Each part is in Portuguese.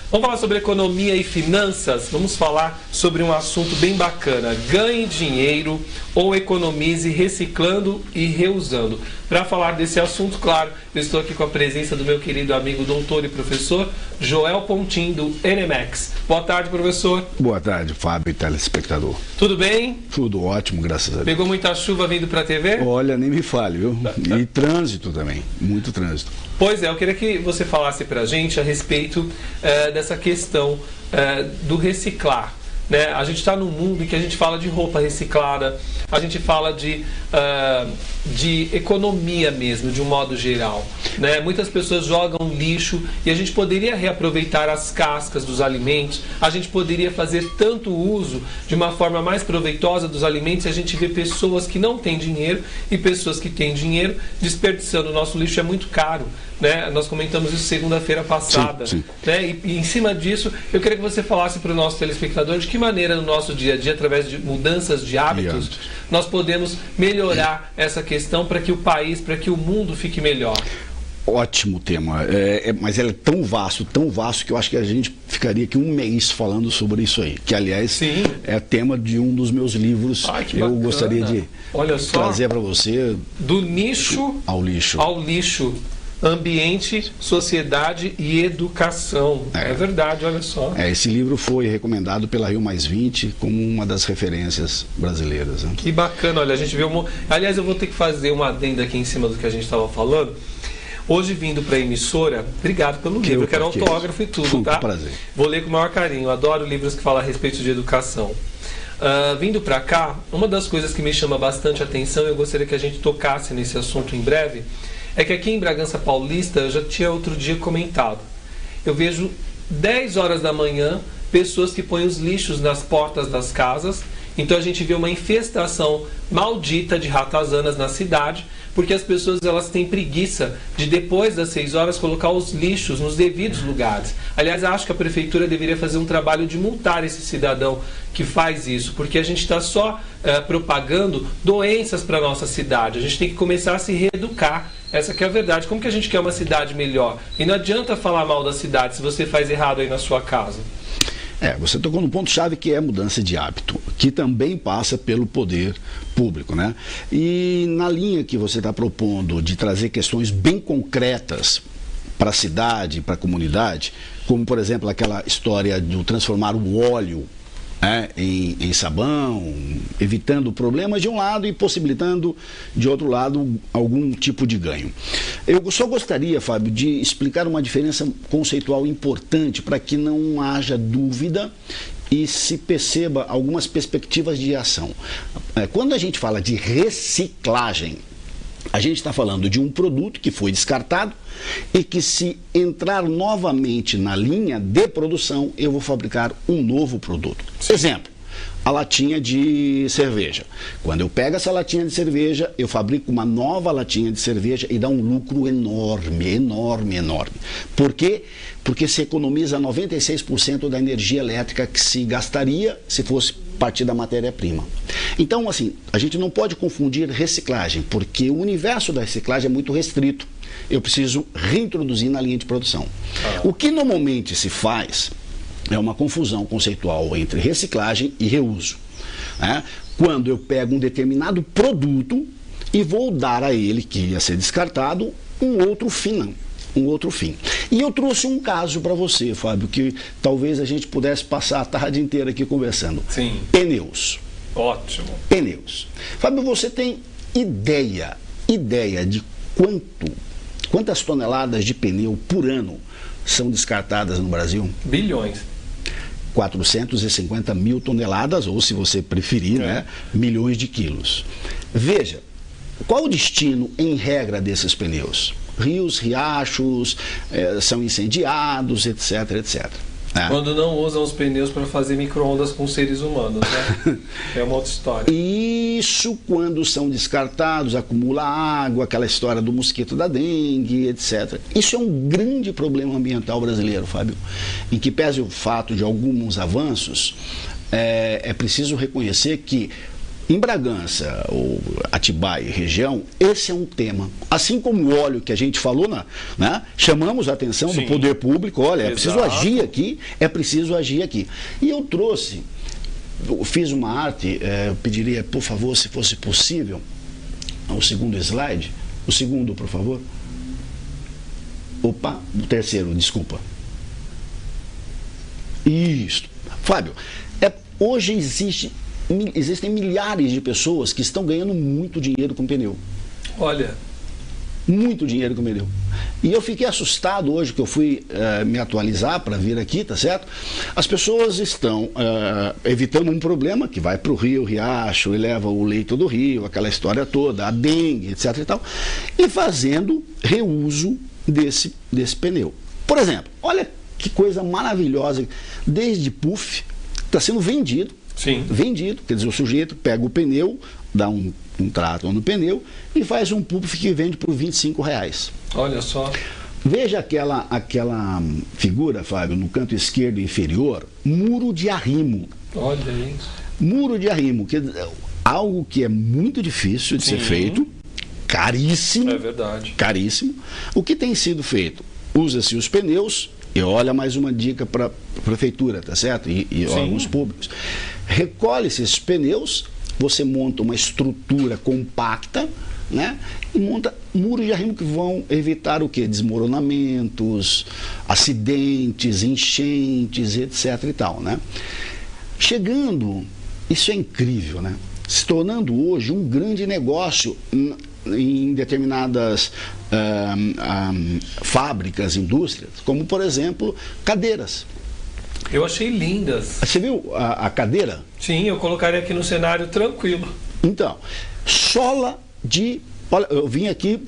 Vamos falar sobre economia e finanças? Vamos falar sobre um assunto bem bacana. Ganhe dinheiro ou economize reciclando e reusando. Para falar desse assunto, claro, eu estou aqui com a presença do meu querido amigo doutor e professor Joel Pontin, do NMEX. Boa tarde, professor. Boa tarde, Fábio e telespectador. Tudo bem? Tudo ótimo, graças a Deus. Pegou muita chuva vindo para a TV? Olha, nem me fale, viu? E trânsito também, muito trânsito. Pois é, eu queria que você falasse para a gente a respeito dessa questão do reciclar. Né? A gente está num mundo em que a gente fala de roupa reciclada, a gente fala de economia mesmo, de um modo geral. Né? Muitas pessoas jogam lixo e a gente poderia reaproveitar as cascas dos alimentos, a gente poderia fazer tanto uso de uma forma mais proveitosa dos alimentos, e a gente vê pessoas que não têm dinheiro e pessoas que têm dinheiro desperdiçando o nosso lixo. É muito caro. Né? Nós comentamos isso segunda-feira passada. Sim. Né? E em cima disso, eu queria que você falasse para o nosso telespectador de que maneira no nosso dia a dia, através de mudanças de hábitos, nós podemos melhorar essa questão para que o país, para que o mundo fique melhor. Ótimo tema, mas ele é tão vasto que eu acho que a gente ficaria aqui um mês falando sobre isso aí, que aliás Sim. é tema de um dos meus livros. Que eu bacana. Gostaria de trazer para você. Do nicho ao lixo. Ao lixo. Ambiente, sociedade e educação. É verdade, olha só. Esse livro foi recomendado pela Rio Mais 20 como uma das referências brasileiras. Né? Que bacana, olha, a gente vê Aliás, eu vou ter que fazer uma adenda aqui em cima do que a gente estava falando. Hoje, vindo para a emissora, obrigado pelo livro, eu quero autógrafo e tudo, tá? Prazer. Vou ler com o maior carinho, eu adoro livros que falam a respeito de educação. Vindo para cá, uma das coisas que me chama bastante atenção, eu gostaria que a gente tocasse nesse assunto em breve, é que aqui em Bragança Paulista, eu já tinha outro dia comentado, eu vejo 10 horas da manhã pessoas que põem os lixos nas portas das casas. Então a gente vê uma infestação maldita de ratazanas na cidade, porque as pessoas elas têm preguiça de, depois das 6 horas, colocar os lixos nos devidos lugares. Aliás, acho que a prefeitura deveria fazer um trabalho de multar esse cidadão que faz isso, porque a gente está só propagando doenças para a nossa cidade. A gente tem que começar a se reeducar. Essa que é a verdade. Como que a gente quer uma cidade melhor? E não adianta falar mal da cidade se você faz errado aí na sua casa. Você tocou no ponto-chave, que é a mudança de hábito, que também passa pelo poder público, né? E na linha que você está propondo de trazer questões bem concretas para a cidade, para a comunidade, como, por exemplo, aquela história de transformar o óleo em sabão, evitando problemas de um lado e possibilitando, de outro lado, algum tipo de ganho. Eu só gostaria, Fábio, de explicar uma diferença conceitual importante para que não haja dúvida e se perceba algumas perspectivas de ação. Quando a gente fala de reciclagem, a gente está falando de um produto que foi descartado e que, se entrar novamente na linha de produção, eu vou fabricar um novo produto. Exemplo, a latinha de cerveja. Quando eu pego essa latinha de cerveja, eu fabrico uma nova latinha de cerveja e dá um lucro enorme, enorme, enorme. Por quê? Porque se economiza 96% da energia elétrica que se gastaria se fosse partir da matéria-prima. Então, assim, a gente não pode confundir reciclagem, porque o universo da reciclagem é muito restrito. Eu preciso reintroduzir na linha de produção. O que normalmente se faz é uma confusão conceitual entre reciclagem e reuso. Quando eu pego um determinado produto e vou dar a ele, que ia ser descartado, um outro fim. E eu trouxe um caso para você, Fábio, que talvez a gente pudesse passar a tarde inteira aqui conversando. Sim. Pneus. Ótimo. Pneus. Fábio, você tem ideia de quantas toneladas de pneu por ano são descartadas no Brasil? Bilhões. 450 mil toneladas, ou, se você preferir, milhões de quilos. Veja, qual o destino, em regra, desses pneus? Rios, riachos, são incendiados, etc, etc. Quando não usam os pneus para fazer micro-ondas com seres humanos, né? É uma outra história. Isso, quando são descartados, acumula água, aquela história do mosquito da dengue, etc. Isso é um grande problema ambiental brasileiro, Fábio, em que, pese o fato de alguns avanços, é preciso reconhecer que Em Bragança, ou Atibaia, região, esse é um tema. Assim como o óleo que a gente falou, né, chamamos a atenção do poder público, olha, é preciso agir aqui, é preciso agir aqui. E eu trouxe, eu fiz uma arte, eu pediria, por favor, se fosse possível, o segundo slide, o segundo, por favor. Opa, o terceiro, desculpa. Isso. Fábio, hoje existem milhares de pessoas que estão ganhando muito dinheiro com pneu. Olha. Muito dinheiro com pneu. E eu fiquei assustado hoje que eu fui me atualizar para vir aqui, tá certo? As pessoas estão evitando um problema que vai para o rio, riacho, e leva o leito do rio, aquela história toda, a dengue, etc. e tal, e fazendo reuso desse pneu. Por exemplo, olha que coisa maravilhosa, desde puff, está sendo vendido. Sim. Vendido, quer dizer, o sujeito pega o pneu, dá um trato no pneu e faz um puff que vende por R$25. Olha só. Veja aquela figura, Fábio, no canto esquerdo inferior, muro de arrimo. Olha isso. Muro de arrimo, que é algo que é muito difícil de ser feito, caríssimo. É verdade. Caríssimo. O que tem sido feito? Usa-se os pneus. E olha mais uma dica para a prefeitura, tá certo? E órgãos públicos. Recolhe-se esses pneus, você monta uma estrutura compacta, né? E monta muros de arrimo que vão evitar o quê? Desmoronamentos, acidentes, enchentes, etc. e tal, né? Chegando, isso é incrível, né? Se tornando hoje um grande negócio em determinadas fábricas, indústrias, como por exemplo, cadeiras. Eu achei lindas. Você viu a cadeira? Sim, eu colocaria aqui no cenário tranquilo. Então, sola de... Olha, eu vim aqui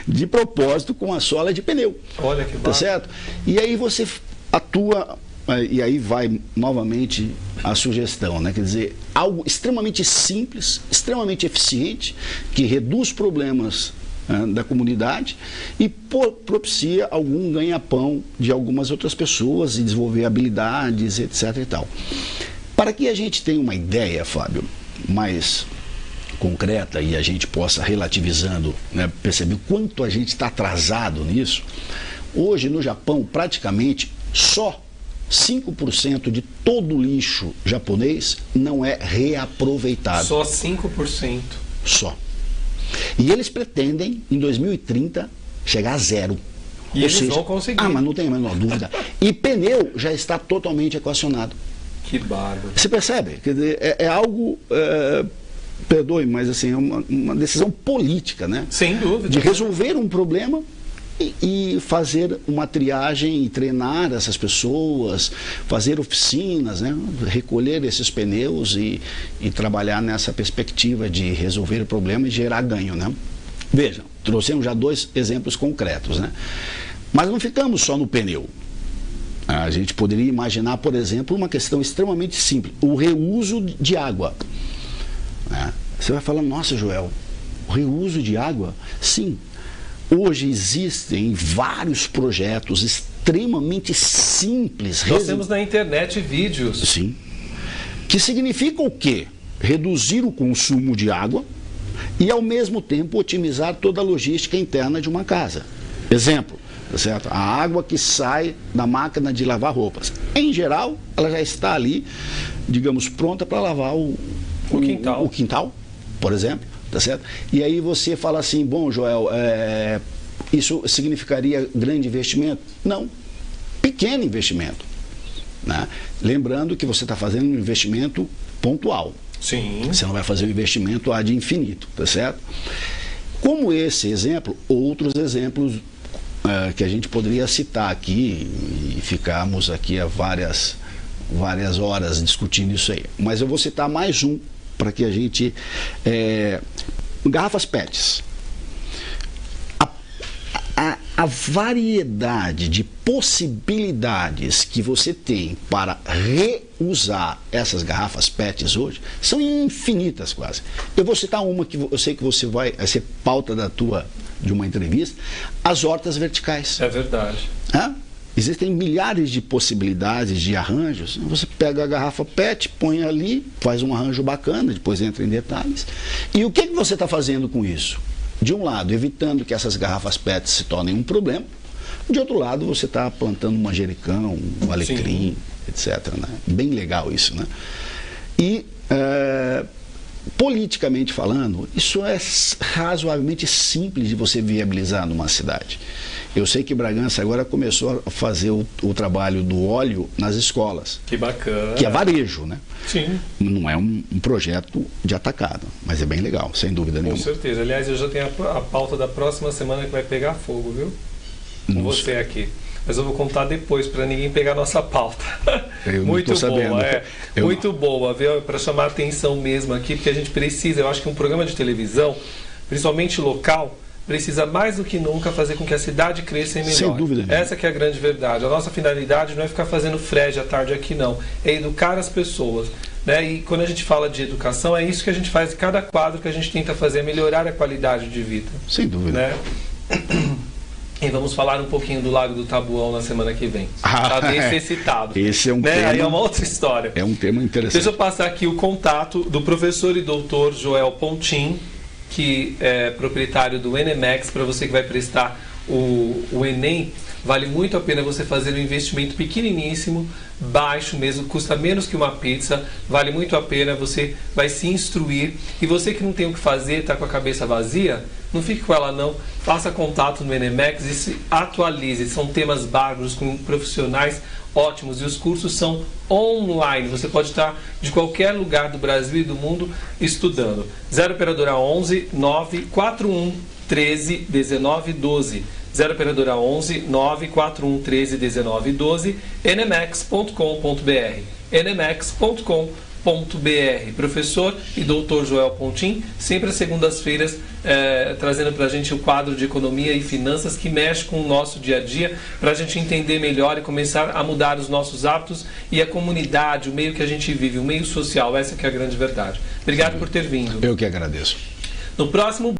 de propósito com a sola de pneu. Olha que bacana. Tá certo? E aí você atua... E aí vai novamente a sugestão, né? Quer dizer, algo extremamente simples, extremamente eficiente, que reduz problemas da comunidade e propicia algum ganha-pão de algumas outras pessoas e desenvolver habilidades, etc. e tal. Para que a gente tenha uma ideia, Fábio, mais concreta e a gente possa, relativizando, né, perceber quanto a gente está atrasado nisso, hoje no Japão praticamente só 5% de todo o lixo japonês não é reaproveitado. Só 5%? Só. E eles pretendem, em 2030, chegar a zero. E eles vão conseguir. Ah, mas não tem a menor dúvida. E pneu já está totalmente equacionado. Que bárbaro. Você percebe? Quer dizer, é algo... perdoe, mas assim, é uma decisão política, né? Sem dúvida. De resolver um problema e fazer uma triagem e treinar essas pessoas, fazer oficinas, né? Recolher esses pneus e trabalhar nessa perspectiva de resolver o problema e gerar ganho, né? Veja, trouxemos já 2 exemplos concretos, né? Mas não ficamos só no pneu. A gente poderia imaginar, por exemplo, uma questão extremamente simples, o reuso de água. Você vai falar, nossa, Joel, o reuso de água? Sim. Hoje existem vários projetos extremamente simples. Nós temos na internet vídeos. Sim. Que significa o quê? Reduzir o consumo de água e, ao mesmo tempo, otimizar toda a logística interna de uma casa. Exemplo, tá certo? A água que sai da máquina de lavar roupas. Em geral, ela já está ali, digamos, pronta para lavar o quintal, por exemplo. Tá certo? E aí você fala assim, bom, Joel, isso significaria grande investimento? Não, pequeno investimento, né? Lembrando que você está fazendo um investimento pontual. Sim. Você não vai fazer um investimento ad infinito, tá certo? Como esse exemplo, outros exemplos que a gente poderia citar aqui e ficarmos aqui a várias horas discutindo isso aí. Mas eu vou citar mais um para que a gente... garrafas PETs. A variedade de possibilidades que você tem para reusar essas garrafas PETs hoje são infinitas quase. Eu vou citar uma que eu sei que você vai ser pauta de uma entrevista, as hortas verticais. É verdade. existem milhares de possibilidades de arranjos. Você pega a garrafa PET, põe ali, faz um arranjo bacana, depois entra em detalhes. E o que você está fazendo com isso? De um lado, evitando que essas garrafas PET se tornem um problema. De outro lado, você está plantando um manjericão, um alecrim, etc. Né? Bem legal isso, né? E, politicamente falando, isso é razoavelmente simples de você viabilizar numa cidade. Eu sei que Bragança agora começou a fazer o trabalho do óleo nas escolas. Que bacana. Que é varejo, né? Sim. Não é um projeto de atacado, mas é bem legal, sem dúvida nenhuma. Com certeza. Aliás, eu já tenho a pauta da próxima semana que vai pegar fogo, viu? Com você aqui. Mas eu vou contar depois, para ninguém pegar a nossa pauta. Eu muito não tô boa, sabendo. Muito boa, viu? Para chamar a atenção mesmo aqui, porque a gente precisa, eu acho que um programa de televisão, principalmente local, precisa mais do que nunca fazer com que a cidade cresça e melhore. Sem dúvida nenhuma. Essa que é a grande verdade. A nossa finalidade não é ficar fazendo frege à tarde aqui, não. É educar as pessoas. Né? E quando a gente fala de educação, é isso que a gente faz em cada quadro que a gente tenta fazer, é melhorar a qualidade de vida. Sem dúvida. Né? E vamos falar um pouquinho do Lago do Tabuão na semana que vem. Está necessitado. Esse é um né? tema... Aí é uma outra história. É um tema interessante. Deixa eu passar aqui o contato do professor e doutor Joel Pontin, que é proprietário do NMEX, para você que vai prestar o Enem. Vale muito a pena você fazer um investimento pequeniníssimo, baixo mesmo, custa menos que uma pizza, vale muito a pena, você vai se instruir. E você que não tem o que fazer, está com a cabeça vazia, não fique com ela não, faça contato no NMEX e se atualize. São temas bárbaros com profissionais ótimos e os cursos são online. Você pode estar de qualquer lugar do Brasil e do mundo estudando. 0 operadora 11 941 13 19 12. 0 operadora 11 941 13 19 12, nmex.com.br. nmex.com.br. Professor e doutor Joel Pontin, sempre às segundas-feiras, trazendo para a gente o quadro de economia e finanças que mexe com o nosso dia a dia, para a gente entender melhor e começar a mudar os nossos hábitos e a comunidade, o meio que a gente vive, o meio social. Essa que é a grande verdade. Obrigado por ter vindo. Eu que agradeço. No próximo